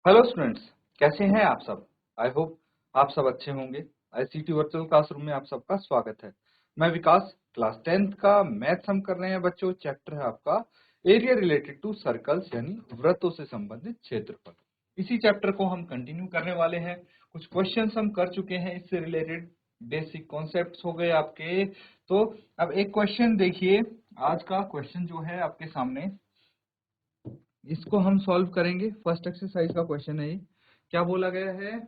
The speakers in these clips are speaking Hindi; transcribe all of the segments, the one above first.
हेलो स्टूडेंट्स, कैसे हैं आप सब। आई होप आप सब अच्छे होंगे। आईसीटी वर्चुअल क्लासरूम में आप सबका स्वागत है। मैं विकास, क्लास 10th का मैथ्स हम कर रहे हैं बच्चों। चैप्टर है आपका एरिया रिलेटेड टू सर्कल्स, यानी वृत्तों से संबंधित क्षेत्रफल। इसी चैप्टर को हम कंटिन्यू करने वाले हैं। कुछ क्वेश्चंस हम कर चुके हैं इससे रिलेटेड, बेसिक कॉन्सेप्ट्स हो गए आपके। तो अब एक क्वेश्चन देखिए, आज का क्वेश्चन जो है आपके सामने, इसको हम सॉल्व करेंगे। फर्स्ट एक्सरसाइज का क्वेश्चन है ये। क्या बोला गया है,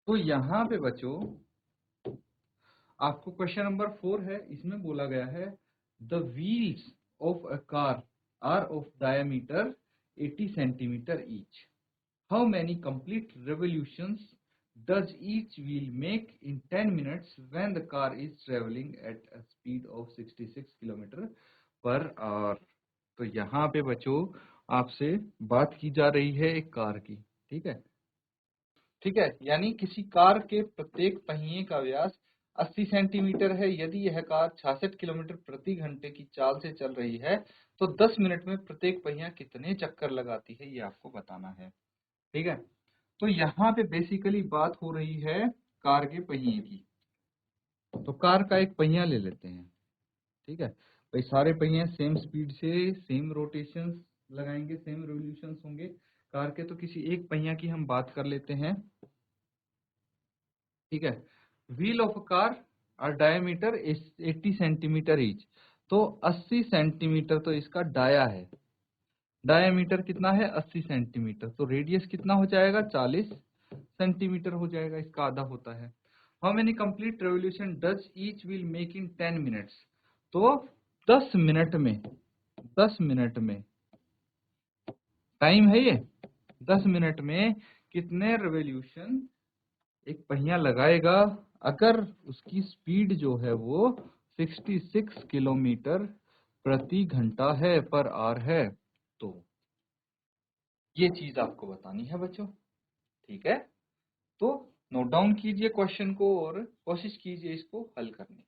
तो यहाँ पे बच्चों आपको क्वेश्चन नंबर 4 है, इसमें बोला गया है the wheels of a car are of diameter 80 centimetre each. How many complete revolutions does each wheel make in 10 minutes when the car is traveling at a speed of 66 kilometre per hour. तो यहाँ पे बच्चों आपसे बात की जा रही है एक कार की। ठीक है, ठीक है, यानी किसी कार के प्रत्येक पहिए का व्यास 80 सेंटीमीटर है। यदि यह कार 66 किलोमीटर प्रति घंटे की चाल से चल रही है तो 10 मिनट में प्रत्येक पहिया कितने चक्कर लगाती है, ये आपको बताना है। ठीक है, तो यहाँ पे बेसिकली बात हो रही है कार के पहिए की। तो कार का एक पहिया ले लेते हैं। ठीक है भाई, सारे पहिए सेम स्पीड से सेम रोटेशंस लगाएंगे, सेम रिवोल्यूशंस होंगे कार के। तो किसी एक पहिया की हम बात कर लेते हैं। ठीक है, व्हील ऑफ कार और डायमीटर 80 सेंटीमीटर ईच। तो 80 सेंटीमीटर तो इसका डाया है। डायमीटर कितना है, 80 सेंटीमीटर। तो रेडियस कितना हो जाएगा, 40 सेंटीमीटर हो जाएगा, इसका आधा होता है। How many complete revolution does each wheel make in 10 minutes. तो 10 मिनट में, 10 मिनट में टाइम है ये, 10 मिनट में कितने रेवोल्यूशन एक पहिया लगाएगा अगर उसकी स्पीड जो है वो 66 किलोमीटर प्रति घंटा है, पर आवर है। तो ये चीज आपको बतानी है बच्चों। ठीक है, तो नोट डाउन कीजिए क्वेश्चन को और कोशिश कीजिए इसको हल करने की।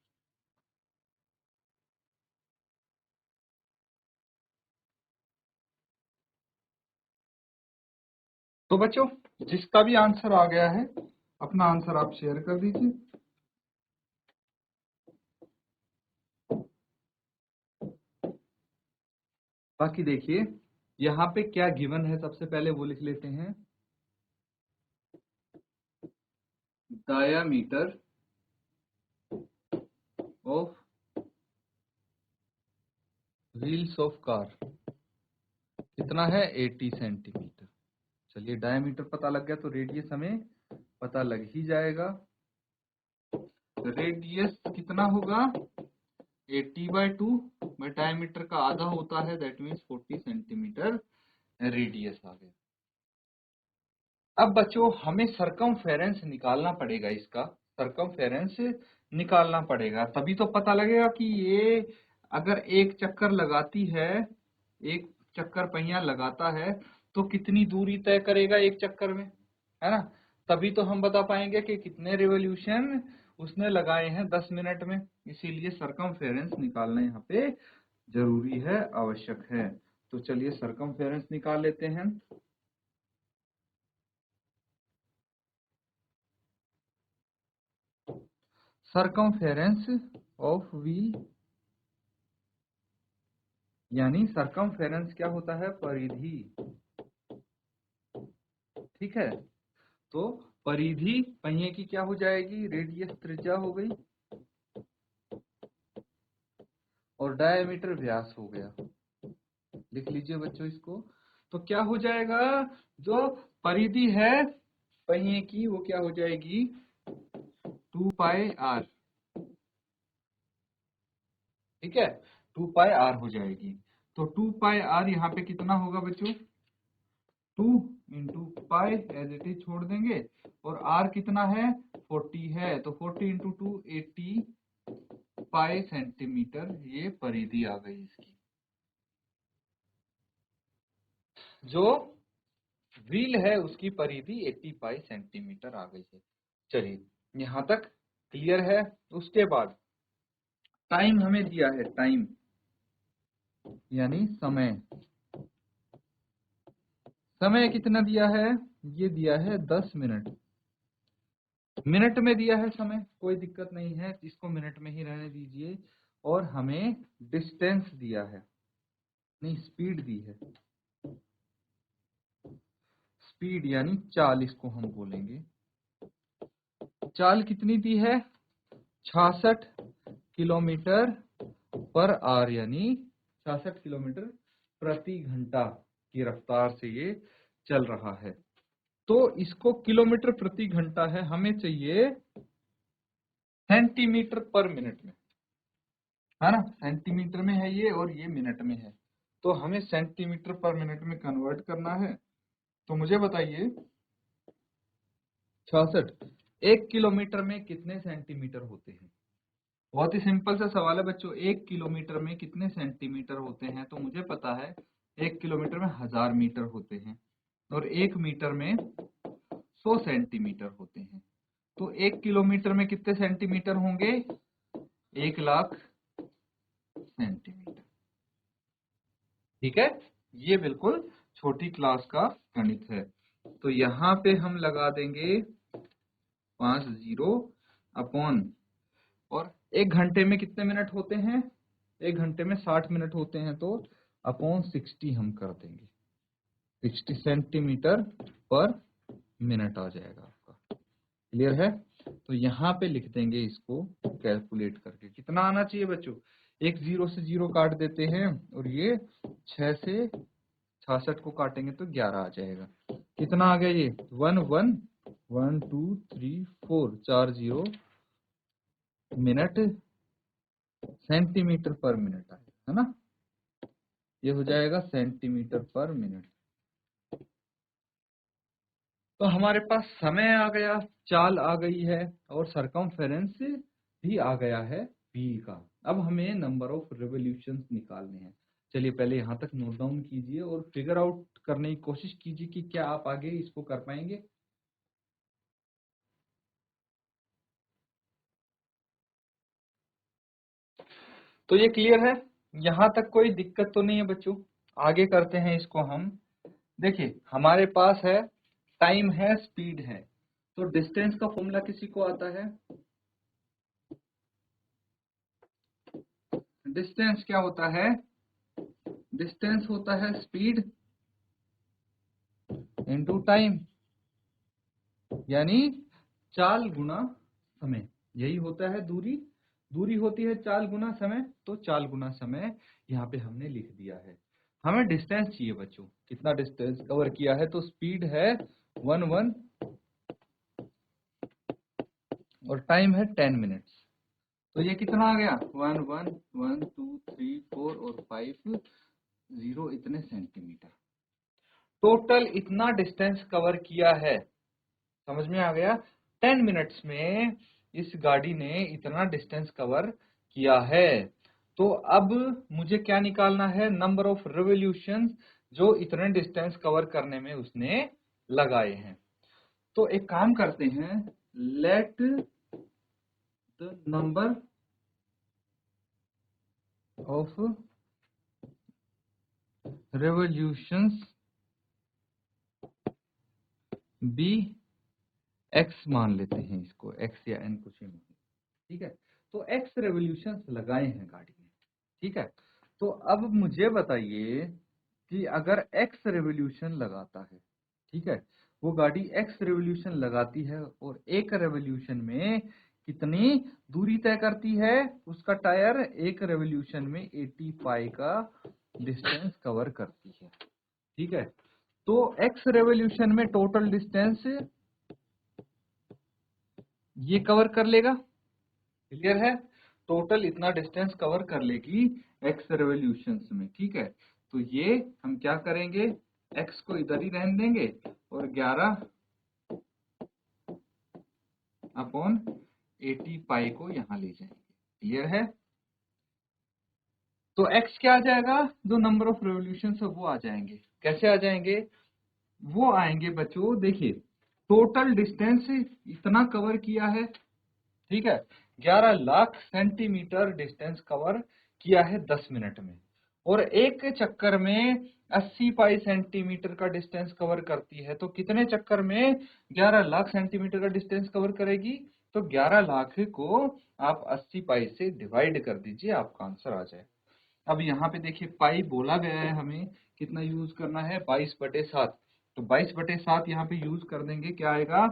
तो बच्चों जिसका भी आंसर आ गया है अपना आंसर आप शेयर कर दीजिए। बाकी देखिए यहाँ पे क्या गिवन है, सबसे पहले वो लिख लेते हैं। Diameter of wheels of car कितना है, 80 सेंटीमीटर। चलिए डायमीटर पता लग गया तो रेडियस हमें पता लग ही जाएगा। रेडियस कितना होगा, 80/2 में डायमीटर का आधा होता है, दैट मीन्स 40 सेंटीमीटर रेडियस आ गया। अब बच्चों हमें सरकमफेरेंस निकालना पड़ेगा, इसका सरकमफेरेंस निकालना पड़ेगा, तभी तो पता लगेगा कि ये अगर एक चक्कर लगाती है, एक चक्कर पहिया लगाता है तो कितनी दूरी तय करेगा एक चक्कर में, है ना। तभी तो हम बता पाएंगे कि कितने रिवॉल्यूशन उसने लगाए हैं 10 मिनट में। इसीलिए सरकमफेरेंस निकालना यहाँ पे जरूरी है, आवश्यक है। तो चलिए सरकमफेरेंस निकाल लेते हैं। सरकमफेरेंस ऑफ व्हील, यानी सरकमफेरेंस क्या होता है, परिधि। ठीक है, तो परिधि पहिए की क्या हो जाएगी, रेडियस त्रिज्या हो गई, और डायमीटर व्यास हो गया। लिख लीजिए बच्चों इसको। तो क्या हो जाएगा, जो परिधि है पहिए की वो क्या हो जाएगी, 2πr। ठीक है, 2πr हो जाएगी। तो 2πr यहाँ पे कितना होगा बच्चों, 2 into pi as it is छोड़ देंगे, और r कितना है, 40 है। तो 40 इंटू 2 80 पाई सेंटीमीटर, ये परिधि आ गई इसकी। जो व्हील है उसकी परिधि 80 पाई सेंटीमीटर आ गई है। चलिए यहां तक क्लियर है। उसके बाद टाइम हमें दिया है, टाइम यानी समय। समय कितना दिया है, ये दिया है 10 मिनट, मिनट में दिया है समय, कोई दिक्कत नहीं है, इसको मिनट में ही रहने दीजिए। और हमें डिस्टेंस दिया है, नहीं स्पीड दी है, स्पीड यानी चाल इसको हम बोलेंगे। चाल कितनी दी है, 66 किलोमीटर पर आवर, यानी 66 किलोमीटर प्रति घंटा की रफ्तार से ये चल रहा है। तो इसको किलोमीटर प्रति घंटा है, हमें चाहिए सेंटीमीटर पर मिनट में, है ना, सेंटीमीटर में है ये और ये मिनट में है, तो हमें सेंटीमीटर पर मिनट में कन्वर्ट करना है। तो मुझे बताइए 66, 1 किलोमीटर में कितने सेंटीमीटर होते हैं? बहुत ही सिंपल सा सवाल है बच्चों, 1 किलोमीटर में कितने सेंटीमीटर होते हैं? तो मुझे पता है 1 किलोमीटर में 1000 मीटर होते हैं और 1 मीटर में 100 सेंटीमीटर होते हैं। तो 1 किलोमीटर में कितने सेंटीमीटर होंगे? 1,00,000 सेंटीमीटर। ठीक है, ये बिल्कुल छोटी क्लास का गणित है। तो यहाँ पे हम लगा देंगे 5 जीरो अपॉन, और 1 घंटे में कितने मिनट होते हैं? 1 घंटे में 60 मिनट होते हैं, तो अपॉन 60 हम कर देंगे, 60 सेंटीमीटर पर मिनट आ जाएगा आपका। क्लियर है? तो यहाँ पे लिख देंगे इसको कैलकुलेट करके, कितना आना चाहिए बच्चों? एक 0 से 0 काट देते हैं और ये 6 से 66 को काटेंगे तो 11 आ जाएगा। कितना आ गया ये? 1 1 1 2 3 4 4 0 मिनट सेंटीमीटर पर मिनट आएगा, है ना? ये हो जाएगा सेंटीमीटर पर मिनट। तो हमारे पास समय आ गया, चाल आ गई है और सरकमफेरेंस भी आ गया है व्हील का। अब हमें नंबर ऑफ रिवोल्यूशंस निकालने हैं। चलिए पहले यहाँ तक नोट डाउन कीजिए और फिगर आउट करने की कोशिश कीजिए कि क्या आप आगे इसको कर पाएंगे। तो ये क्लियर है, यहाँ तक कोई दिक्कत तो नहीं है बच्चों? आगे करते हैं इसको हम। देखिए हमारे पास है टाइम है, स्पीड है, तो डिस्टेंस का फॉर्मूला किसी को आता है? डिस्टेंस क्या होता है? डिस्टेंस होता है स्पीड इनटू टाइम, यानी चाल गुना समय। यही होता है दूरी, दूरी होती है चाल गुना समय, तो चाल गुना समय यहाँ पे हमने लिख दिया है। हमें डिस्टेंस चाहिए बच्चों, कितना डिस्टेंस कवर किया है? तो स्पीड है 1 1 और टाइम है 10 मिनट्स। तो ये कितना आ गया? 1 1 1 2 3 4 और 5 0 इतने सेंटीमीटर। टोटल इतना डिस्टेंस कवर किया है, समझ में आ गया? 10 मिनट्स में इस गाड़ी ने इतना डिस्टेंस कवर किया है। तो अब मुझे क्या निकालना है? नंबर ऑफ रिवोल्यूशन जो इतने डिस्टेंस कवर करने में उसने लगाए हैं। तो एक काम करते हैं, let the number of revolutions be X मान लेते हैं इसको, एक्स या एन कुछ ही मान, ठीक है? तो एक्स रेवोल्यूशन लगाए हैं गाड़ी में, ठीक है? तो अब मुझे बताइए कि अगर एक्स रेवोल्यूशन लगाता है, ठीक है, वो गाड़ी एक्स रेवोल्यूशन लगाती है और एक रेवोल्यूशन में कितनी दूरी तय करती है? उसका टायर एक रेवोल्यूशन में 80 पाई का डिस्टेंस कवर करती है, ठीक है? तो एक्स रेवोल्यूशन में टोटल डिस्टेंस ये कवर कर लेगा। क्लियर है? टोटल इतना डिस्टेंस कवर कर लेगी एक्स रेवोल्यूशंस में, ठीक है? तो ये हम क्या करेंगे, एक्स को इधर ही रहने देंगे और 11 अपॉन 80 पाई को यहां ले जाएंगे। क्लियर है? तो एक्स क्या आ जाएगा? जो नंबर ऑफ रेवोल्यूशन है वो आ जाएंगे। कैसे आ जाएंगे? वो आएंगे बच्चों, देखिए टोटल डिस्टेंस इतना कवर किया है, ठीक है, 11 लाख सेंटीमीटर डिस्टेंस कवर किया है 10 मिनट में, और एक चक्कर में 80 पाई सेंटीमीटर का डिस्टेंस कवर करती है, तो कितने चक्कर में 11 लाख सेंटीमीटर का डिस्टेंस कवर करेगी? तो 11 लाख को आप 80 पाई से डिवाइड कर दीजिए, आपका आंसर आ जाए। अब यहाँ पे देखिए पाई बोला गया है, हमें कितना यूज करना है? 22/7। तो 22/7 यहाँ पे यूज कर देंगे, क्या आएगा?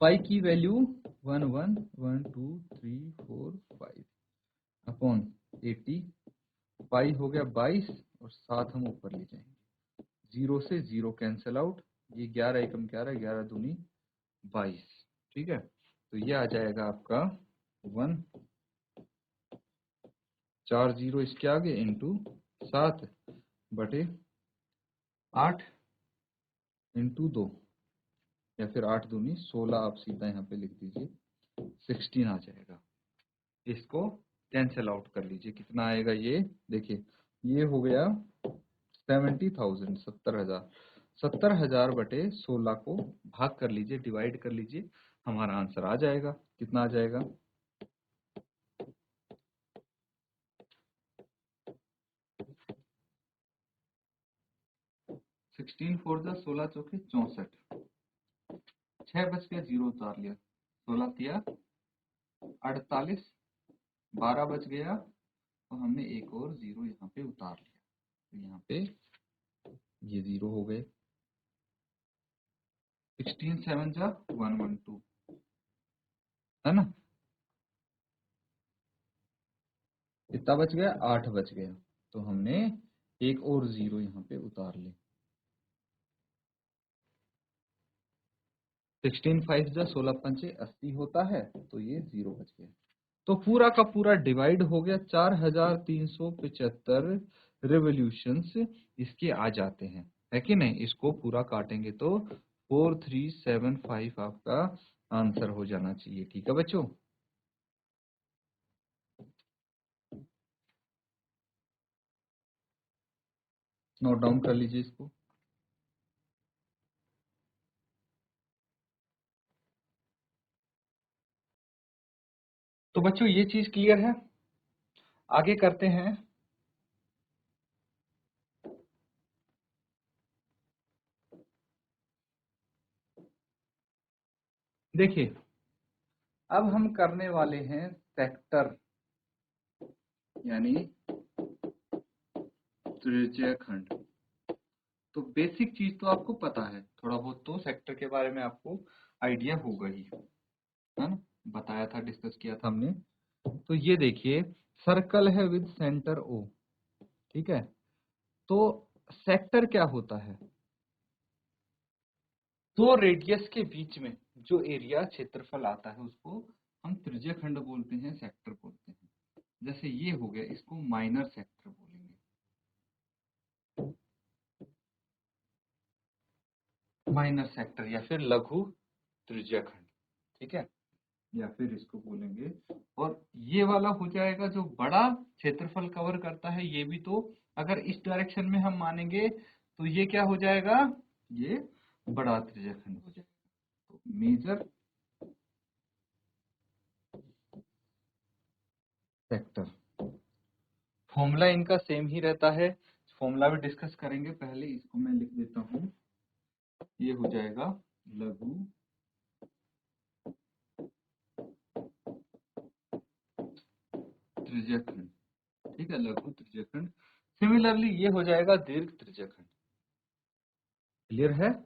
पाई की वैल्यू 1 1 1 2 3 4 5 अपॉन 80। पाई हो गया 22 और 7 हम ऊपर ले जाएंगे, 0 से 0 कैंसिल आउट, ये 11 एकम 11, 11 दूनी 22। ठीक है, तो ये आ जाएगा आपका 1 4 0 इसके आगे इंटू 7/8 इंटू 2, या फिर 8 दूनी 16, आप सीधा यहाँ पे लिख दीजिए 16 आ जाएगा। इसको कैंसिल आउट कर लीजिए, कितना आएगा ये देखिए, ये हो गया 70,000, 70,000। 70,000 बटे 16 को भाग कर लीजिए, डिवाइड कर लीजिए, हमारा आंसर आ जाएगा। कितना आ जाएगा? 16 4 जा 16 चौके 64, 6 बच गया, 0 उतार लिया, 16 तिया 48, 12 बच गया, तो हमने एक और 0 यहाँ पे उतार लिया, तो यहाँ पे ये 0 हो गए। 16 7 जा 112, है ना? कितना बच गया? 8 बच गया, तो हमने एक और 0 यहाँ पे उतार ली। 16 5 जा 16 पंचे 80 होता है, तो ये 0 बच गया। तो पूरा का पूरा डिवाइड हो गया, 4375 रिवोल्यूशंस इसके आ जाते हैं, है कि नहीं? इसको पूरा काटेंगे तो 4375 आपका आंसर हो जाना चाहिए। ठीक है बच्चों, नोट डाउन कर लीजिए इसको। तो बच्चों ये चीज क्लियर है, आगे करते हैं। देखिए अब हम करने वाले हैं सेक्टर, यानी त्रिज्यखंड। तो बेसिक चीज तो आपको पता है, थोड़ा बहुत तो सेक्टर के बारे में आपको आइडिया होगा ही, है ना? बताया था, डिस्कस किया था हमने। तो ये देखिए सर्कल है विद सेंटर ओ, ठीक है? तो सेक्टर क्या होता है? दो रेडियस के बीच में जो एरिया क्षेत्रफल आता है उसको हम त्रिज्यखंड बोलते हैं, सेक्टर बोलते हैं। जैसे ये हो गया, इसको माइनर सेक्टर बोलेंगे, माइनर सेक्टर या फिर लघु त्रिज्यखंड, ठीक है? या फिर इसको बोलेंगे, और ये वाला हो जाएगा जो बड़ा क्षेत्रफल कवर करता है, ये भी तो अगर इस डायरेक्शन में हम मानेंगे तो ये क्या हो जाएगा? ये बड़ा त्रिज्यखंड हो जाएगा। तो मेजर सेक्टर, फॉर्मूला इनका सेम ही रहता है, फॉर्मूला भी डिस्कस करेंगे, पहले इसको मैं लिख देता हूं। ये हो जाएगा लघु त्रिज्यखंड, ठीक है? लघु त्रिज्यखंड। सिमिलरली ये हो जाएगा दीर्घ त्रिज्यखंड। क्लियर है?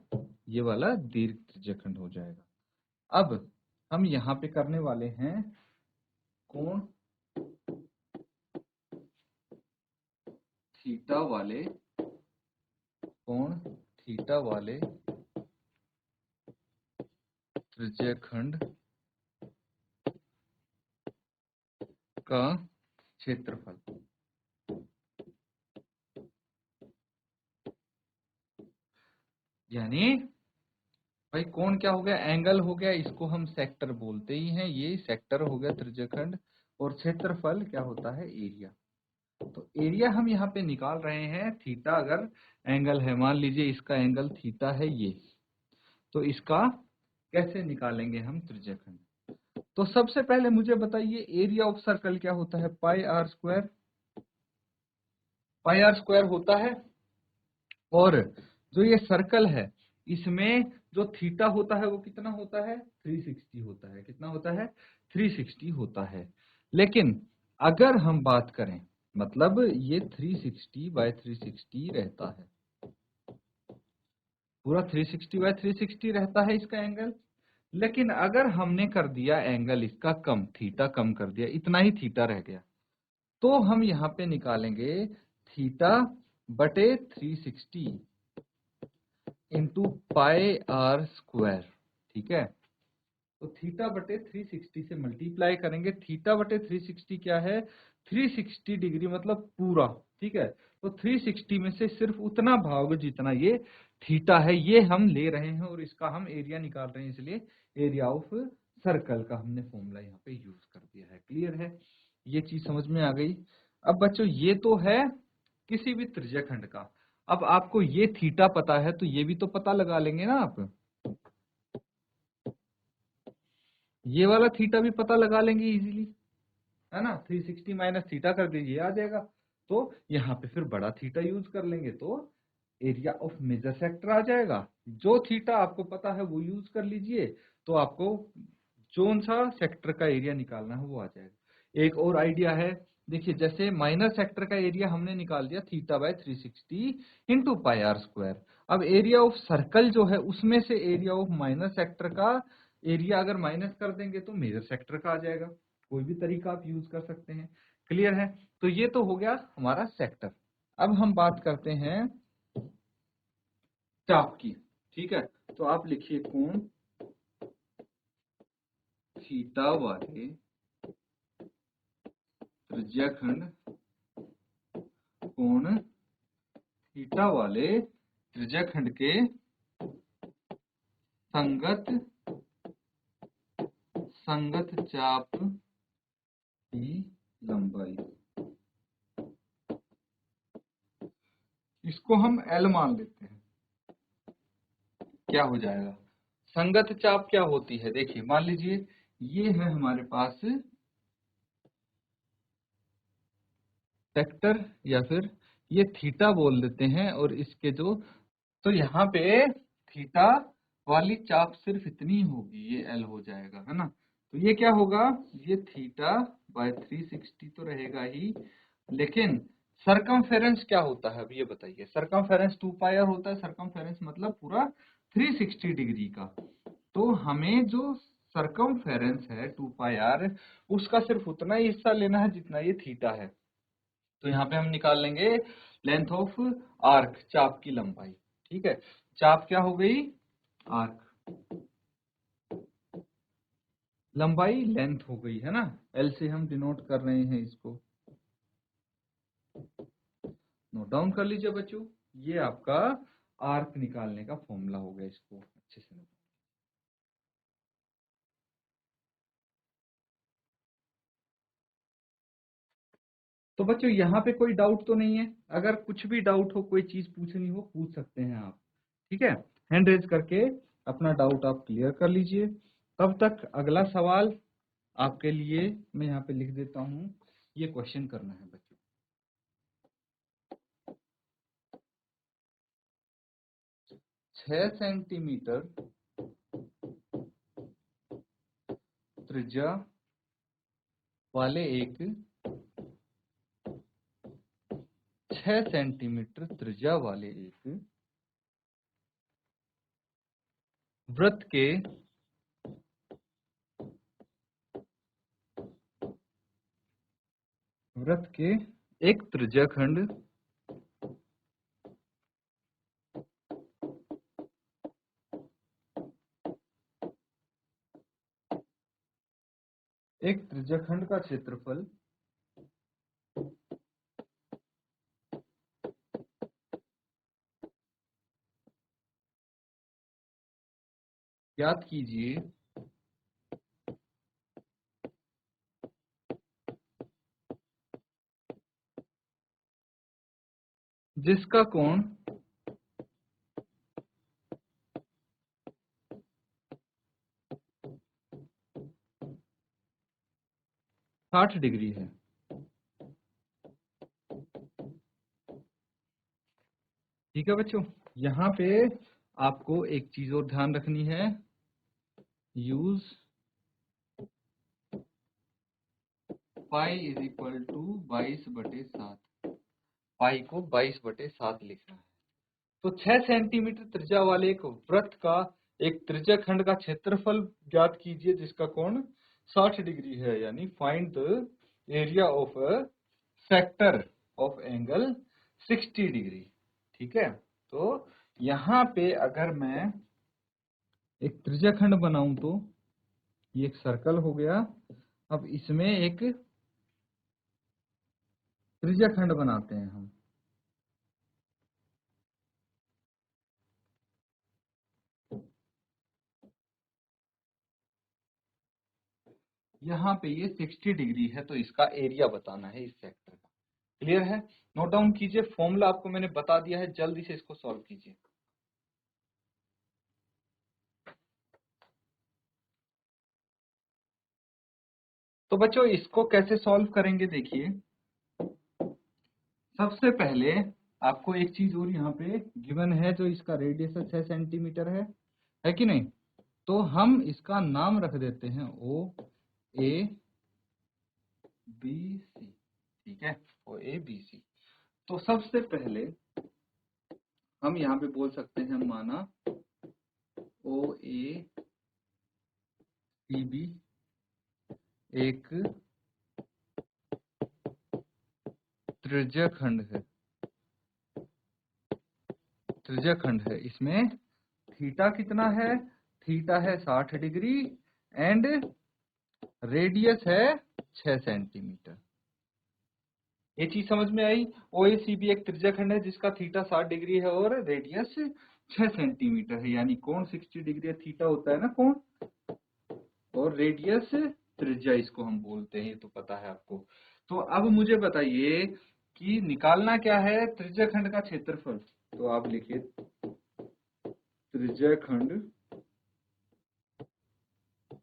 ये वाला दीर्घ त्रिज्यखंड हो जाएगा। अब हम यहाँ पे करने वाले हैं कोण थीटा वाले, कोण थीटा वाले त्रिज्यखंड का क्षेत्रफल। यानी भाई कोण क्या हो गया? एंगल हो गया, इसको हम सेक्टर बोलते ही हैं, ये सेक्टर हो गया त्रिज्यखंड। और क्षेत्रफल क्या होता है? एरिया। तो एरिया हम यहाँ पे निकाल रहे हैं, थीटा अगर एंगल है, मान लीजिए इसका एंगल थीटा है ये, तो इसका कैसे निकालेंगे हम त्रिज्यखंड? तो सबसे पहले मुझे बताइए एरिया ऑफ सर्कल क्या होता है? Pi r square, pi R square होता है। और जो ये सर्कल है इसमें जो थीटा होता है वो कितना होता है, 360 होता है। कितना होता है, 360 होता है। लेकिन अगर हम बात करें, मतलब ये 360/360 रहता है, पूरा 360/360 रहता है इसका एंगल। लेकिन अगर हमने कर दिया एंगल इसका कम, थीटा कम कर दिया, इतना ही थीटा रह गया, तो हम यहाँ पे निकालेंगे थीटा बटे 360 इंटू पाई आर स्क्वायर। ठीक है, तो थीटा बटे 360 से मल्टीप्लाई करेंगे। थीटा बटे 360 क्या है, 360 डिग्री मतलब पूरा। ठीक है, तो 360 में से सिर्फ उतना भाग जितना ये थीटा है ये हम ले रहे हैं, और इसका हम एरिया निकाल रहे हैं, इसलिए एरिया ऑफ सर्कल का हमने फॉर्मूला यहाँ पे यूज कर दिया है। क्लियर है, ये चीज समझ में आ गई। अब बच्चों ये तो है किसी भी त्रिज्याखंड का। अब आपको ये थीटा पता है तो ये भी तो पता लगा लेंगे ना आप, ये वाला थीटा भी पता लगा लेंगे इजीली, है ना। 360 माइनस थीटा कर दीजिए, आ जाएगा। तो यहाँ पे फिर बड़ा थीटा यूज कर लेंगे तो एरिया ऑफ मेजर सेक्टर आ जाएगा। जो थीटा आपको पता है वो यूज कर लीजिए, तो आपको जोन सा सेक्टर का एरिया निकालना है वो आ जाएगा। एक और आइडिया है, देखिए जैसे माइनर सेक्टर का एरिया हमने निकाल दिया theta by 360 into pi R square. अब एरिया ऑफ सर्कल जो है उसमें से एरिया ऑफ माइनर सेक्टर का एरिया अगर माइनस कर देंगे तो मेजर सेक्टर का आ जाएगा। कोई भी तरीका आप यूज कर सकते हैं। क्लियर है, तो ये तो हो गया हमारा सेक्टर। अब हम बात करते हैं चाप की। ठीक है, तो आप लिखिए कोण थीटा वाले त्रिज्याखंड, कोण थीटा वाले त्रिज्याखंड के संगत संगत चाप की लंबाई, इसको हम L मान लेते हैं। क्या हो जाएगा, संगत चाप क्या होती है, देखिए मान लीजिए ये है हमारे पास सेक्टर, या फिर ये थीटा बोल देते हैं, और इसके जो, तो यहाँ पे थीटा वाली चाप सिर्फ इतनी होगी, ये L हो जाएगा, है ना। तो ये क्या होगा, ये थीटा बाय 360 तो रहेगा ही, लेकिन सरकमफेरेंस क्या होता है अब ये बताइए। सरकमफेरेंस 2 पाई आर होता है। सरकमफेरेंस मतलब पूरा 360 डिग्री का। तो हमें जो सरकमफेरेंस है 2 पाई आर, उसका सिर्फ उतना ही हिस्सा लेना है जितना ये थीटा है। तो यहाँ पे हम निकाल लेंगे लेंथ ऑफ आर्क, चाप की लंबाई। ठीक है, चाप क्या हो गई, आर्क, लंबाई लेंथ हो गई, है ना। एल से हम डिनोट कर रहे हैं इसको, नोट डाउन कर लीजिए बच्चों। ये आपका आर्क निकालने का फॉर्मूला हो गया, इसको अच्छे से नोट। तो बच्चों यहाँ पे कोई डाउट तो नहीं है, अगर कुछ भी डाउट हो, कोई चीज पूछनी हो, पूछ सकते हैं आप। ठीक है, हैंड रेज करके अपना डाउट आप क्लियर कर लीजिए। तब तक अगला सवाल आपके लिए मैं यहाँ पे लिख देता हूँ, ये क्वेश्चन करना है बच्चों। 6 सेंटीमीटर त्रिज्या वाले एक 6 सेंटीमीटर त्रिज्या वाले एक वृत्त के एक त्रिज्याखंड का क्षेत्रफल ज्ञात कीजिए जिसका कोण 60 डिग्री है। ठीक है बच्चों, यहाँ पे आपको एक चीज और ध्यान रखनी है, use pi is equal to 22/7। Pi को 22/7 लिखना है। तो 6 सेंटीमीटर त्रिज्या वाले एक वृत्त का एक त्रिज्या खंड का क्षेत्रफल ज्ञात कीजिए जिसका कोण 60 डिग्री है, यानी find the area of a sector of angle 60 degree. ठीक है, तो यहाँ पे अगर मैं एक त्रिज्या खंड बनाऊं तो ये एक सर्कल हो गया। अब इसमें एक त्रिज्या खंड बनाते हैं हम। यहाँ पे ये 60 डिग्री है, तो इसका एरिया बताना है इस सेक्टर का। क्लियर है? नोट डाउन कीजिए, फॉर्मूला आपको मैंने बता दिया है, जल्दी से इसको सॉल्व कीजिए। तो बच्चों इसको कैसे सॉल्व करेंगे, देखिए सबसे पहले आपको एक चीज और यहाँ पे गिवन है, जो इसका रेडियस 6 सेंटीमीटर है कि नहीं? तो हम इसका नाम रख देते हैं ओ ए बी सी। ठीक है, ओ ए बी सी। तो सबसे पहले हम यहाँ पे बोल सकते हैं, माना ओ ए सी बी एक त्रिज्या खंड है। त्रिज्या खंड है, इसमें थीटा कितना है? थीटा है 60 डिग्री एंड रेडियस है 6 सेंटीमीटर। ये चीज समझ में आई? ओएसीबी एक त्रिज्या खंड है जिसका थीटा 60 डिग्री है और रेडियस 6 सेंटीमीटर है, यानी कोण 60 डिग्री है। थीटा होता है ना कोण, और रेडियस त्रिज्या इसको हम बोलते हैं, ये तो पता है आपको। तो अब मुझे बताइए कि निकालना क्या है? त्रिज्या खंड का क्षेत्रफल। तो आप लिखिए त्रिज्या खंड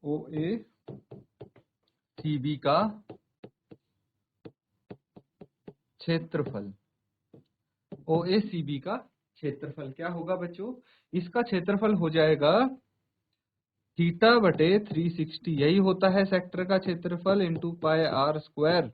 ओ ए सी बी का क्षेत्रफल। ओ ए सी बी का क्षेत्रफल क्या होगा बच्चों? इसका क्षेत्रफल हो जाएगा थीटा बटे 360, यही होता है सेक्टर का क्षेत्रफल, इंटू पाई आर स्क्वायर,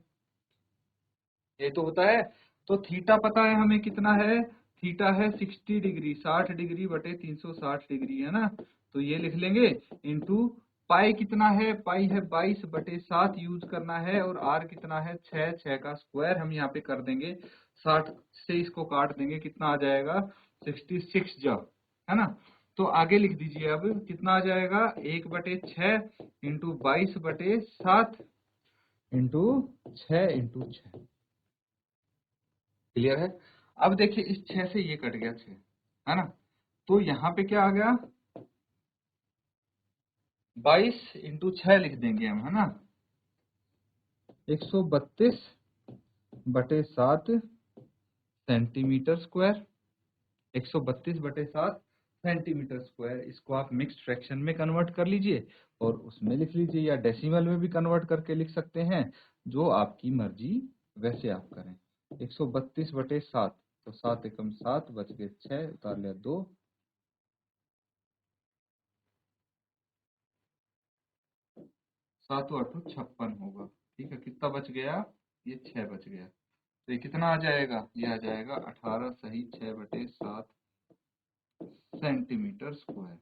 ये तो होता है। तो थीटा पता है हमें कितना है? थीटा है 60 डिग्री, 60 डिग्री बटे 360 डिग्री, है ना? तो ये लिख लेंगे, इंटू पाई कितना है? पाई है 22/7 यूज करना है, और आर कितना है? 6, 6 का स्क्वायर हम यहाँ पे कर देंगे, 60 से इसको काट देंगे, कितना आ जाएगा? 66 जा, है ना? तो आगे लिख दीजिए, अब कितना आ जाएगा? 1/6 इंटू 22/7 इंटू 6 क्लियर है? अब देखिए इस 6 से ये कट गया 6, है ना? तो यहाँ पे क्या आ गया? 22 इंटू 6 लिख देंगे हम, है ना? 132/7 सेंटीमीटर स्क्वायर। 132/7 centimetre square. इसको आप मिक्स्ड फ्रैक्शन में कन्वर्ट कर लीजिए और उसमें लिख लीजिए, या डेसिमल में भी कन्वर्ट करके लिख सकते हैं, जो आपकी मर्जी वैसे आप करें। 132/7, तो 7 एकम 7, बच गए 6, उतार लिया 2, 7 8 56 होगा। ठीक है, कितना बच गया? ये 6 बच गया। तो ये कितना आ जाएगा? ये आ जाएगा 18 सही 6/7 सेंटीमीटर स्क्वायर।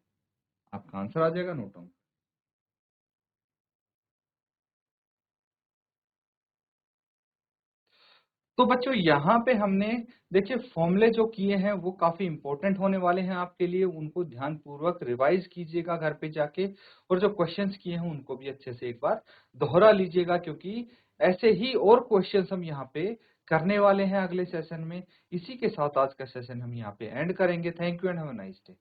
आपका आंसर आ जाएगा। Note down. तो बच्चों यहाँ पे हमने देखिए फॉर्मूले जो किए हैं वो काफी इंपॉर्टेंट होने वाले हैं आपके लिए, उनको ध्यानपूर्वक रिवाइज कीजिएगा घर पे जाके, और जो क्वेश्चंस किए हैं उनको भी अच्छे से एक बार दोहरा लीजिएगा, क्योंकि ऐसे ही और क्वेश्चंस हम यहाँ पे करने वाले हैं अगले सेशन में। इसी के साथ आज का सेशन हम यहाँ पे एंड करेंगे। Thank you and have a nice day.